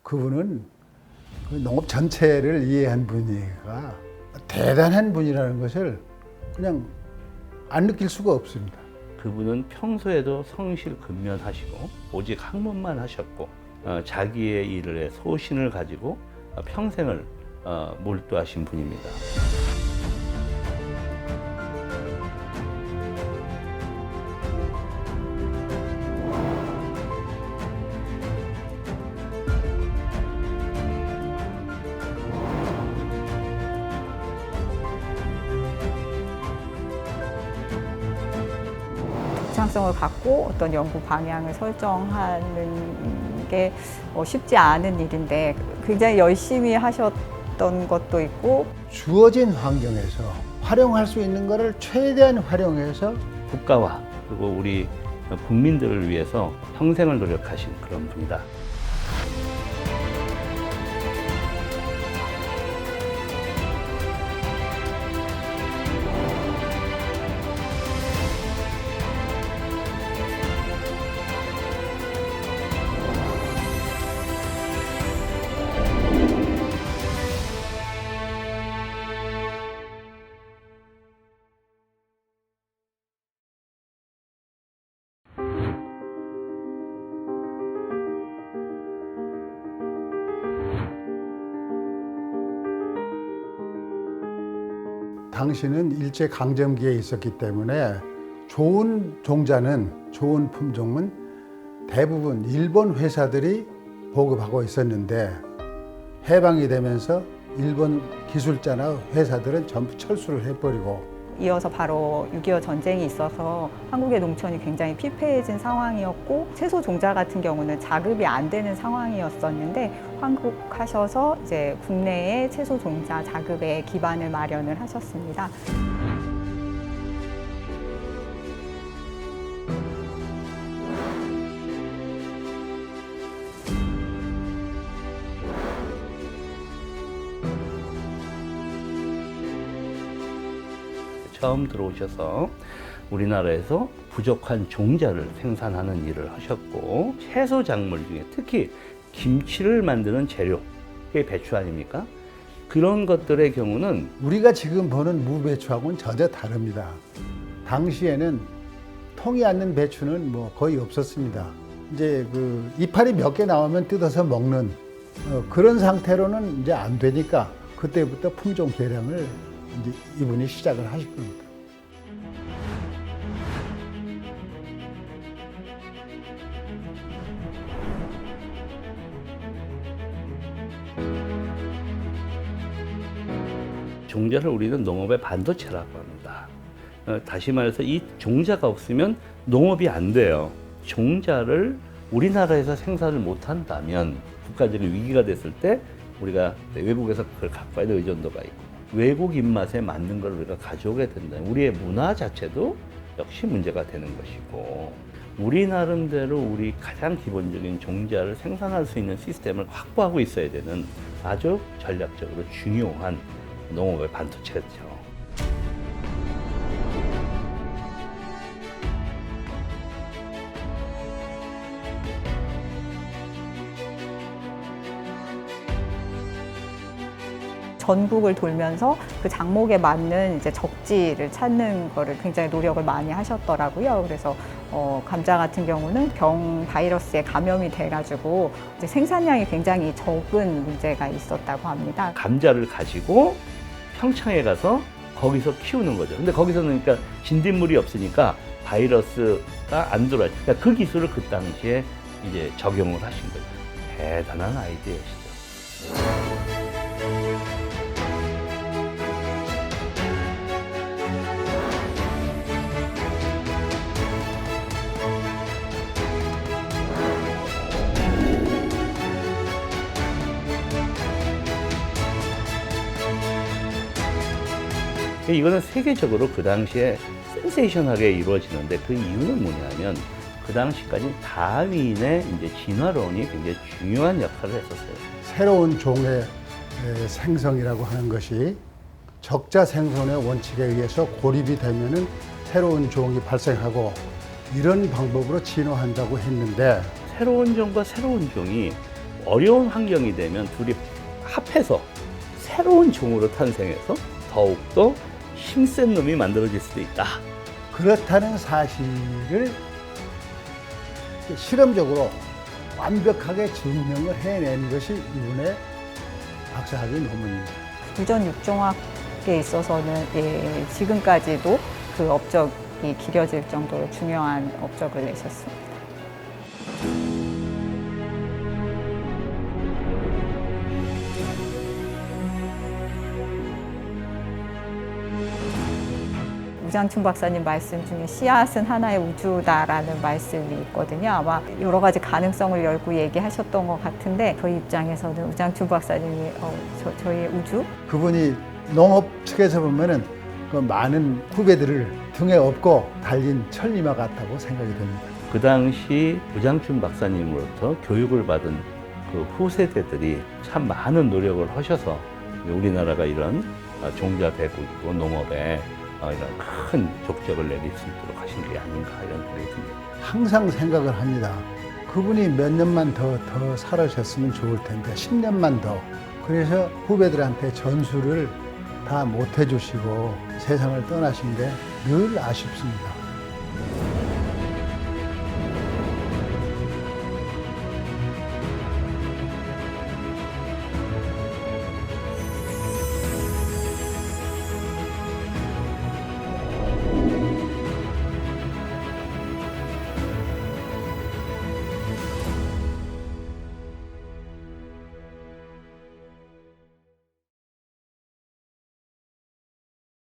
그분은 그 농업 전체를 이해한 분이가 대단한 분이라는 것을 그냥 안 느낄 수가 없습니다. 그분은 평소에도 성실근면하시고 오직 학문만 하셨고 자기의 일에 소신을 가지고 평생을 몰두하신 분입니다. 독창성을 갖고 어떤 연구 방향을 설정하는 게 쉽지 않은 일인데 굉장히 열심히 하셨던 것도 있고 주어진 환경에서 활용할 수 있는 것을 최대한 활용해서 국가와 그리고 우리 국민들을 위해서 평생을 노력하신 그런 분이다. 당시는 일제 강점기에 있었기 때문에 좋은 종자는 좋은 품종은 대부분 일본 회사들이 보급하고 있었는데 해방이 되면서 일본 기술자나 회사들은 전부 철수를 해버리고 이어서 바로 6.25 전쟁이 있어서 한국의 농촌이 굉장히 피폐해진 상황이었고 채소 종자 같은 경우는 자급이 안 되는 상황이었었는데 환국하셔서 이제 국내에 채소 종자 자급의 기반을 마련을 하셨습니다. 처음 들어오셔서 우리나라에서 부족한 종자를 생산하는 일을 하셨고 채소 작물 중에 특히 김치를 만드는 재료, 그게 배추 아닙니까? 그런 것들의 경우는 우리가 지금 보는 무배추하고는 전혀 다릅니다. 당시에는 통이 않는 배추는 뭐 거의 없었습니다. 이제 그 이파리 몇 개 나오면 뜯어서 먹는 그런 상태로는 이제 안 되니까 그때부터 품종 개량을 이제 이분이 시작을 하실 겁니다. 종자를 우리는 농업의 반도체라고 합니다. 다시 말해서 이 종자가 없으면 농업이 안 돼요. 종자를 우리나라에서 생산을 못한다면 국가적인 위기가 됐을 때 우리가 외국에서 그걸 갖고 와야 될 의존도가 있고 외국 입맛에 맞는 걸 우리가 가져오게 된다면 우리의 문화 자체도 역시 문제가 되는 것이고 우리 나름대로 우리 가장 기본적인 종자를 생산할 수 있는 시스템을 확보하고 있어야 되는 아주 전략적으로 중요한 농업의 반도체죠. 전국을 돌면서 그 작목에 맞는 이제 적지를 찾는 거를 굉장히 노력을 많이 하셨더라고요. 그래서 감자 같은 경우는 병 바이러스에 감염이 돼가지고 이제 생산량이 굉장히 적은 문제가 있었다고 합니다. 감자를 가지고 평창에 가서 거기서 키우는 거죠. 근데 거기서는 그러니까 진딧물이 없으니까 바이러스가 안 들어와요. 그러니까 그 기술을 그 당시에 이제 적용을 하신 거죠. 대단한 아이디어시죠. 이거는 세계적으로 그 당시에 센세이션하게 이루어지는데 그 이유는 뭐냐면 그 당시까지 다윈의 이제 진화론이 굉장히 중요한 역할을 했었어요. 새로운 종의 생성이라고 하는 것이 적자 생존의 원칙에 의해서 고립이 되면은 새로운 종이 발생하고 이런 방법으로 진화한다고 했는데 새로운 종과 새로운 종이 어려운 환경이 되면 둘이 합해서 새로운 종으로 탄생해서 더욱더 힘센 놈이 만들어질 수도 있다. 그렇다는 사실을 실험적으로 완벽하게 증명을 해낸 것이 이분의 박사학위 논문입니다. 유전 육종학에 있어서는 예, 지금까지도 그 업적이 기려질 정도로 중요한 업적을 내셨습니다. 우장춘 박사님 말씀 중에 씨앗은 하나의 우주다라는 말씀이 있거든요. 아마 여러 가지 가능성을 열고 얘기하셨던 것 같은데 저희 입장에서는 우장춘 박사님이 저희의 우주? 그분이 농업 측에서 보면은 그 많은 후배들을 등에 업고 달린 천리마 같다고 생각이 됩니다. 그 당시 우장춘 박사님으로부터 교육을 받은 그 후세대들이 참 많은 노력을 하셔서 우리나라가 이런 종자 배구이고 농업에 이런 큰 족적을 내릴 수 있도록 하신 게 아닌가 이런 생각이 듭니다. 항상 생각을 합니다. 그분이 몇 년만 더 살아셨으면 좋을 텐데 10년만 더. 그래서 후배들한테 전수를 다 못 해주시고 세상을 떠나신 게 늘 아쉽습니다.